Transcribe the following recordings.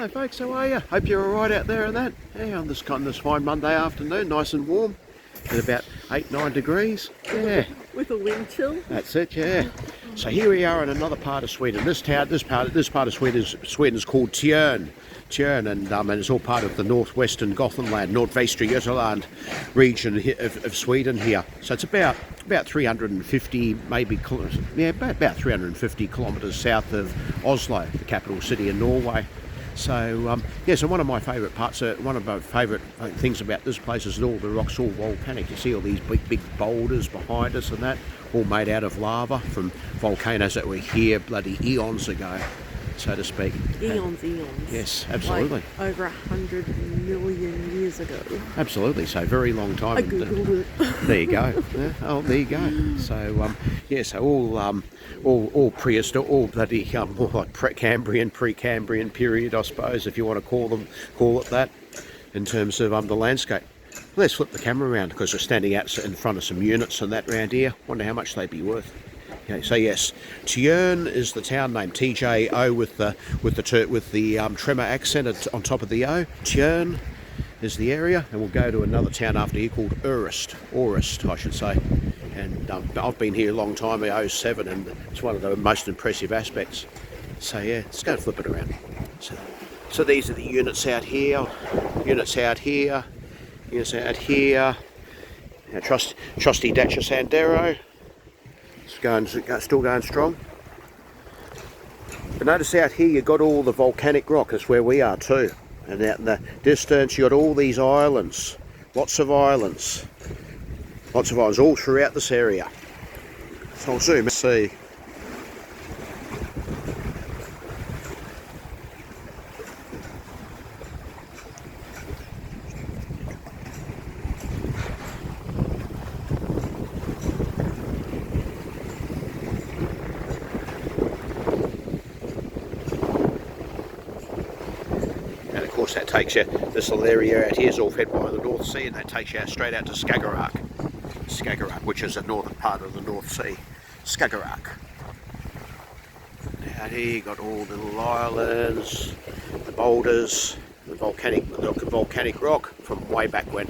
Hello folks, how are you? Hope you're alright out there and that. Yeah, on this fine Monday afternoon, nice and warm, at about 8-9 degrees. Yeah. With a wind chill. That's it, yeah. So here we are in another part of Sweden. This part of Sweden is called Tjörn. Tjörn, and it's all part of the northwestern Gothenland, Nordvästra Götaland region of Sweden here. So it's about 350, maybe, yeah, about 350 kilometres south of Oslo, the capital city in Norway. So yeah, so one of my favourite things about this place is that all the rocks all volcanic. You see all these big boulders behind us and that, all made out of lava from volcanoes that were here bloody eons ago, so to speak. Eons. Yes, absolutely. Like over 100 million years ago. Absolutely, so very long time. I googled it. There you go. Yeah, oh, there you go. So yeah, so all prehistoric, all bloody more like Precambrian period, I suppose, if you want to call it that, in terms of the landscape. Let's flip the camera around because we're standing out in front of some units and that round here. Wonder how much they'd be worth. Okay, so yes, Tjörn is the town name, TJO with the tremor accent on top of the O. Tjörn is the area, and we'll go to another town after here called Orust, I should say. And I've been here a long time, 07, and it's one of the most impressive aspects. So yeah, let's go and flip it around. So these are the units out here, units out here. Now, trusty Dacia Sandero. Still going strong. But notice out here you've got all the volcanic rock. That's where we are too. And out in the distance you've got all these islands. Lots of islands all throughout this area. So I'll zoom and see. That takes you, this little area out here is all fed by the North Sea, and that takes you straight out to Skagerrak, which is the northern part of the North Sea. Skagerrak. Out here you got all the little islands, the boulders, the volcanic rock from way back when.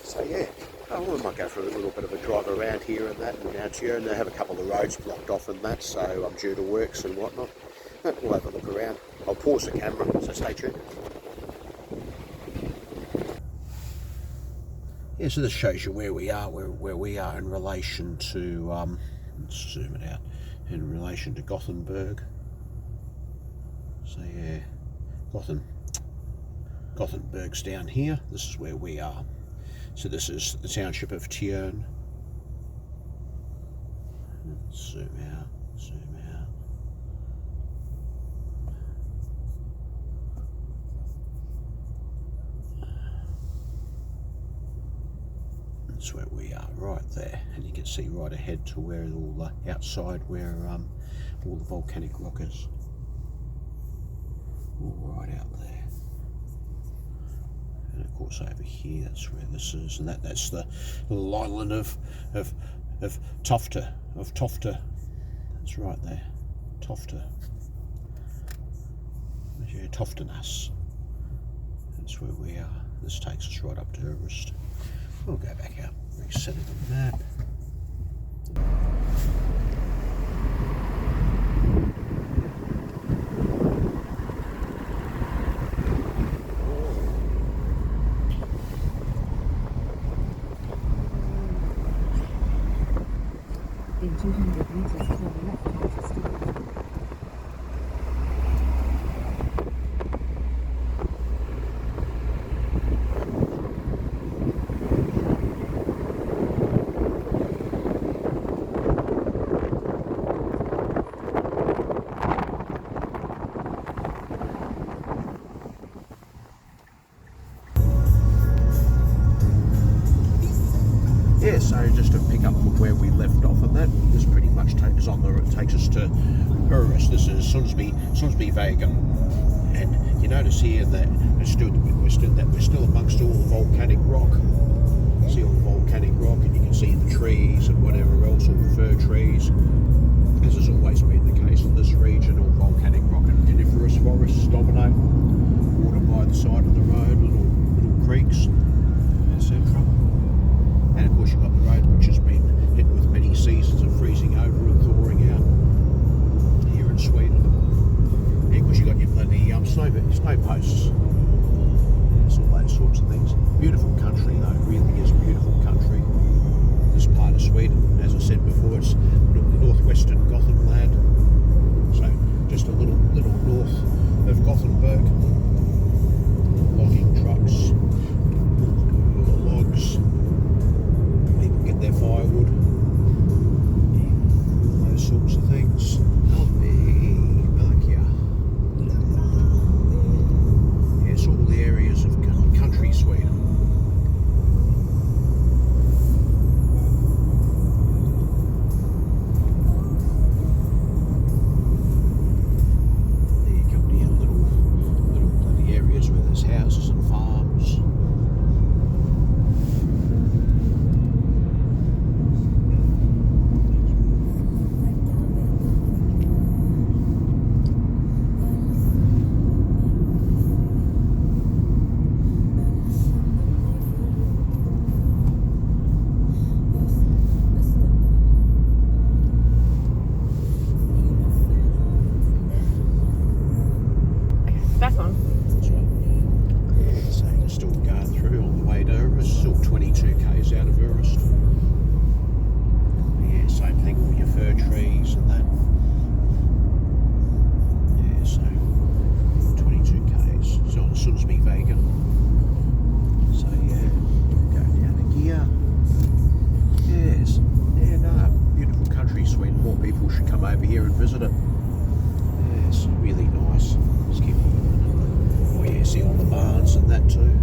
So yeah. Oh, we might go for a little bit of a drive around here and that, and out here, and they have a couple of roads blocked off and that, so I'm due to works and whatnot. But we'll have a look around. I'll pause the camera, so stay tuned. Yeah, so this shows you where we are in relation to, let's zoom it out, in relation to Gothenburg. So yeah, Gothenburg's down here. This is where we are. So this is the township of Tjörn. Zoom out. That's where we are, right there. And you can see right ahead to where all the outside, where all the volcanic rock is. All right out there. And of course over here, that's where this is, and that's the little island of Tofte. That's right there, Tofte. Toftenas. That's where we are. This takes us right up to Orust. We'll go back out, reset the map. In 200 meters, turn left onto Steve. Yeah, so just to pick up from where we left off on that, this pretty much takes us to Orust. This is Sundsby Vegan, and you notice here that we're still amongst all the volcanic rock. See all the volcanic rock, and you can see the trees and whatever else. across all the fir trees, as has always been the case in this region. All volcanic rock and coniferous forests dominate. Water by the side of the road, little creeks, etc. And of course you've got the road which has been hit with many seasons of freezing over and thawing out here in Sweden. And of course you've got your bloody snow posts. It's all those sorts of things. Beautiful country though, really is beautiful country. This part of Sweden, as I said before, it's northwestern Gothenland. So just a little north of Gothenburg. Logging trucks, logs, people get their firewood, those sorts of things. Yes, all the areas of country Sweden. There you come to your little bloody areas where there's houses and farms. Back on. So you're still going through on the way to Orust, still 22 k's out of Orust. Yeah, same thing, all your fir trees and that. Yeah, so 22 k's. So on Sundsby Vega. So yeah, go down here. Yes, yeah, no, beautiful country, Sweden. More people should come over here and visit it. Yes, really nice. Just keep. Oh yeah, see all the barns and that too.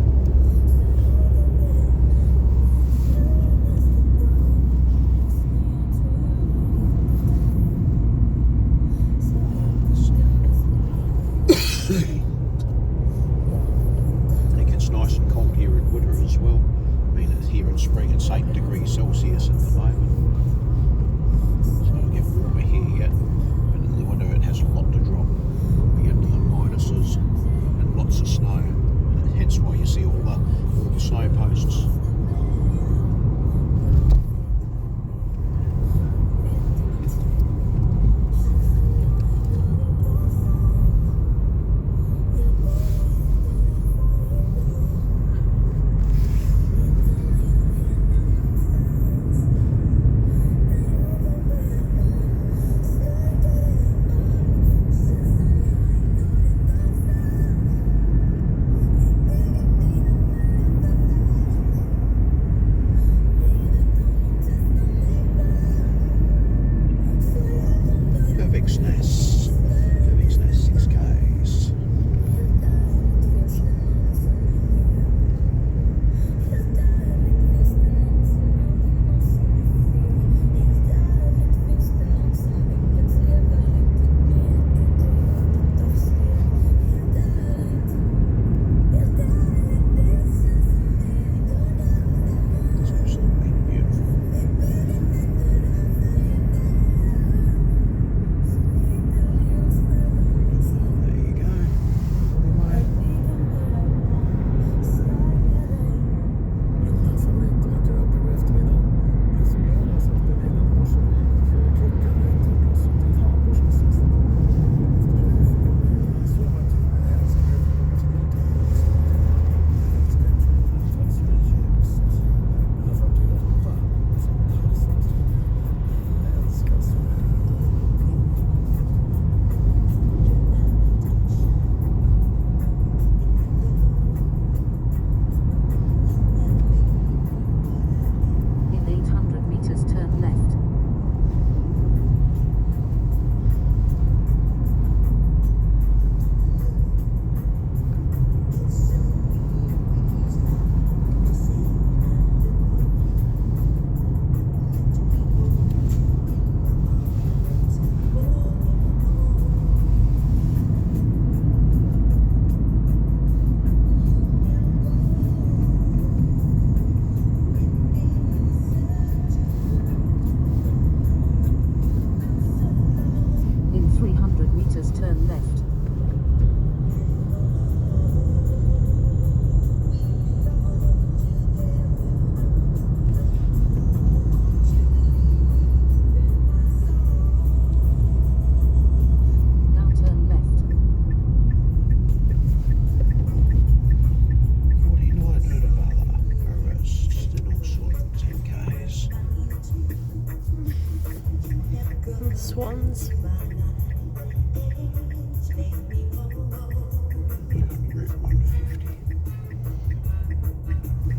Swans.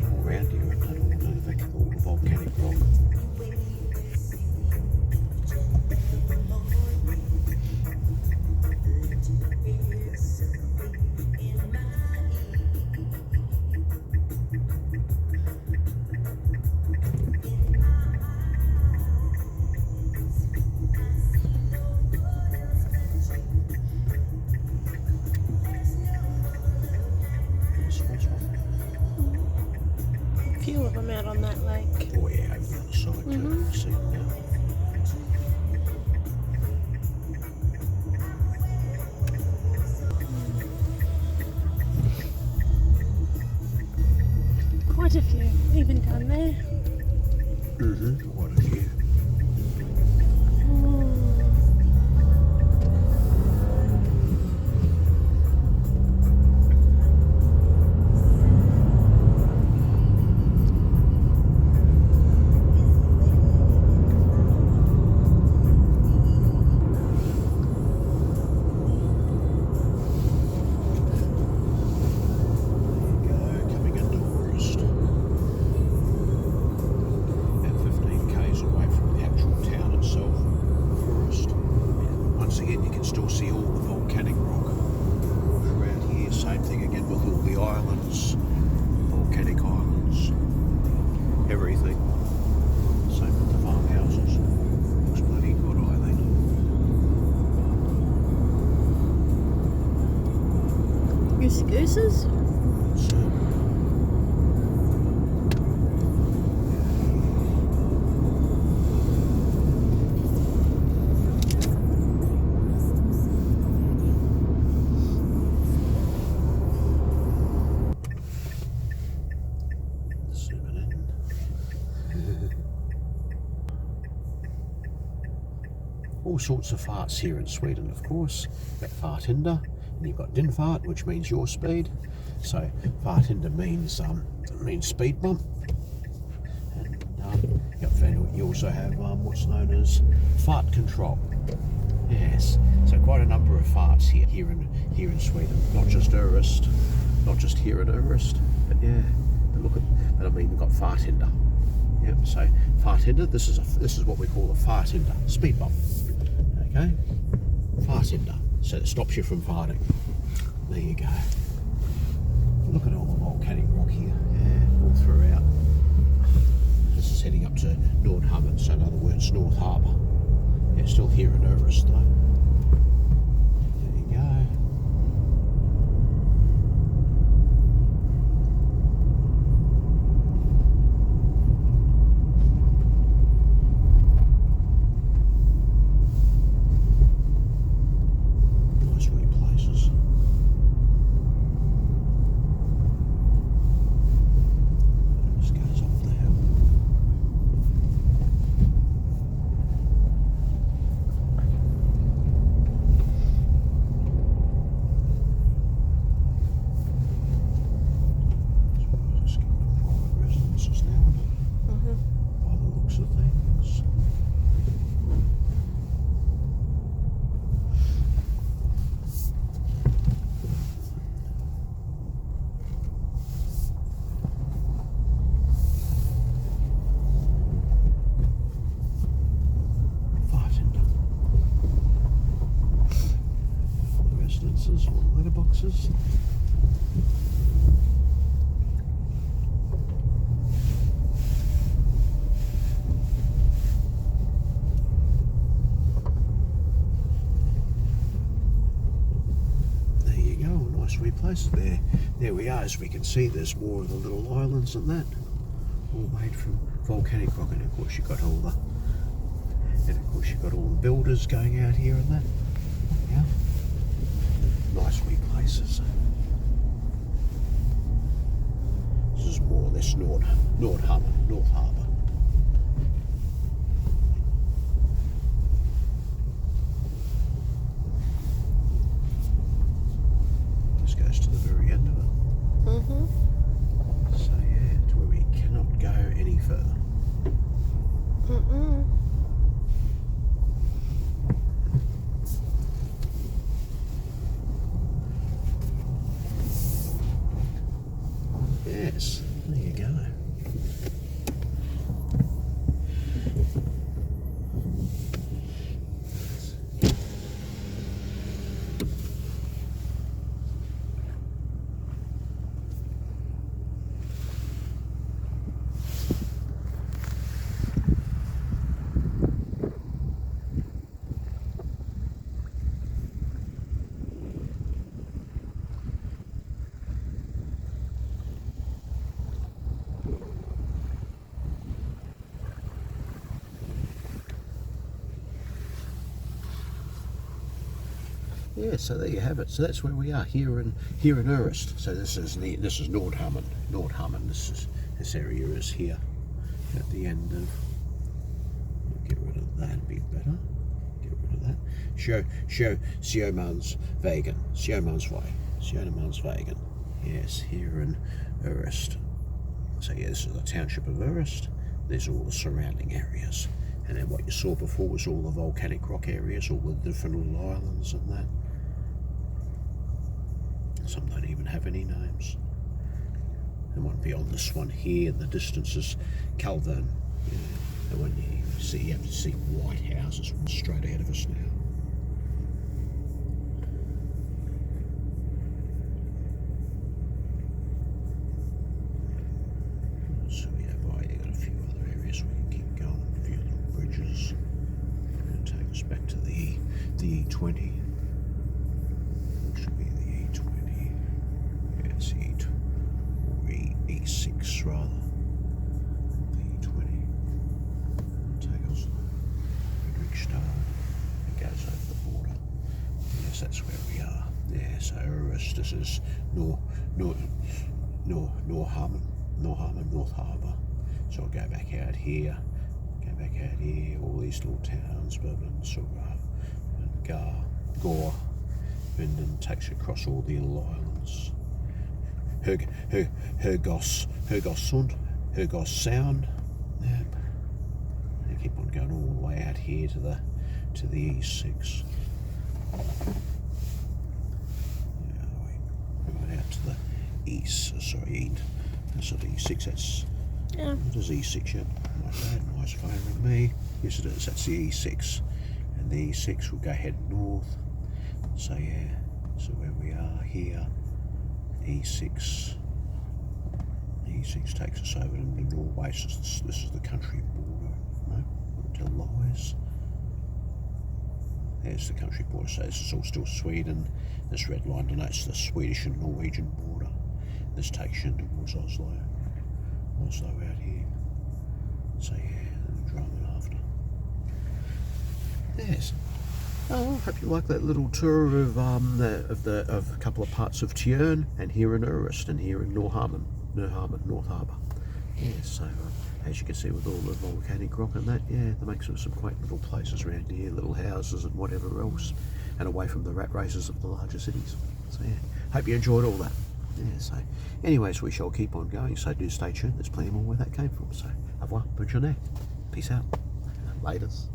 All around here, and all the volcanic rock. A few of them out on that lake. Oh yeah, over the other side too. See them now. Quite a few, even down there. Quite a few. Coming into Orust. About 15 k's away from the actual town itself, Orust. Once again, you can still see all the volcanic rock around here. Same thing again with all the islands, volcanic islands, everything. Same with the farmhouses. Looks bloody good, I think. Goosey gooses. So, zooming in. All sorts of farts here in Sweden, of course. You've got farthinder, and you've got dinfart, which means your speed. So farthinder means speed bump. And you also have what's known as fart control. Yes, so quite a number of farts here in Sweden. Not just Orust, not just here at Orust, but yeah. But I mean, we've got farthinder. Yep. So farthinder. This is what we call a farthinder, speed bump. Okay, farthinder. So it stops you from farting. There you go. Look at all the volcanic rock here. Yeah, all throughout. This is heading up to Nordhamn, so in other words, North Harbour. Yeah, still here in Orust though. There you go. Nice wee places. This goes off the hill. Just getting the private residences now, isn't it? By the looks of things. Farthinder. All the residences, all the letterboxes. There you go, nice wee place there. There we are. As we can see, there's more of the little islands and that, all made from volcanic rock. And of course, you've got all the builders going out here and that. Yeah, nice wee places. This is more or less North Harbour. This goes to the very end of it. So yeah, to where we cannot go any further. Yeah, so there you have it. So that's where we are here in Orust. So this is Nordhamn. Nordhamn. This area is here at the end of. Get rid of that a bit better. Get rid of that. Sjömansvägen. Sjömansvägen. Yes, here in Orust. So yeah, this is the township of Orust. There's all the surrounding areas. And then what you saw before was all the volcanic rock areas, all the different little islands and that. Some don't even have any names. And one beyond this one here in the distance is Tjörn. Yeah. And when you have to see white houses straight ahead of us now. So yeah, you got a few other areas we can keep going, a few little bridges. And take us back to the E20. Which should be the E20. Yeah, it's E2 or E6 rather. The E20. Take us Fredrikstad. It goes over the border. Yes, that's where we are. Yeah, so Orust, this is Nordhamn, North Harbour. So I'll go back out here, all these little towns, Berlin, Surab, and Gore, and then takes you across all the little islands. Hergos Sound. Yep. And keep on going all the way out here to the E6. Yeah, we went out to the east. Sorry, that's not E6. Yeah. What is E6 yet? My bad. Nice favouring me. Yes, it is. That's the E6, and the E6 will go head north. So yeah. So where we are here, E6 takes us over into Norway. So this is the country border. No, tell lies. There's the country border. So this is all still Sweden. This red line denotes the Swedish and Norwegian border. This takes you towards Oslo out here. So yeah, and Drummond after. Yes. Oh, I hope you like that little tour of a couple of parts of Tjörn, and here in Orust, and here in North Harbour. Yeah, so as you can see with all the volcanic rock and that, yeah, they make some quaint little places around here, little houses and whatever else, and away from the rat races of the larger cities. So yeah, hope you enjoyed all that. Yeah, so anyways, we shall keep on going, so do stay tuned. There's plenty more where that came from. So au revoir, bonne journée, peace out, laters.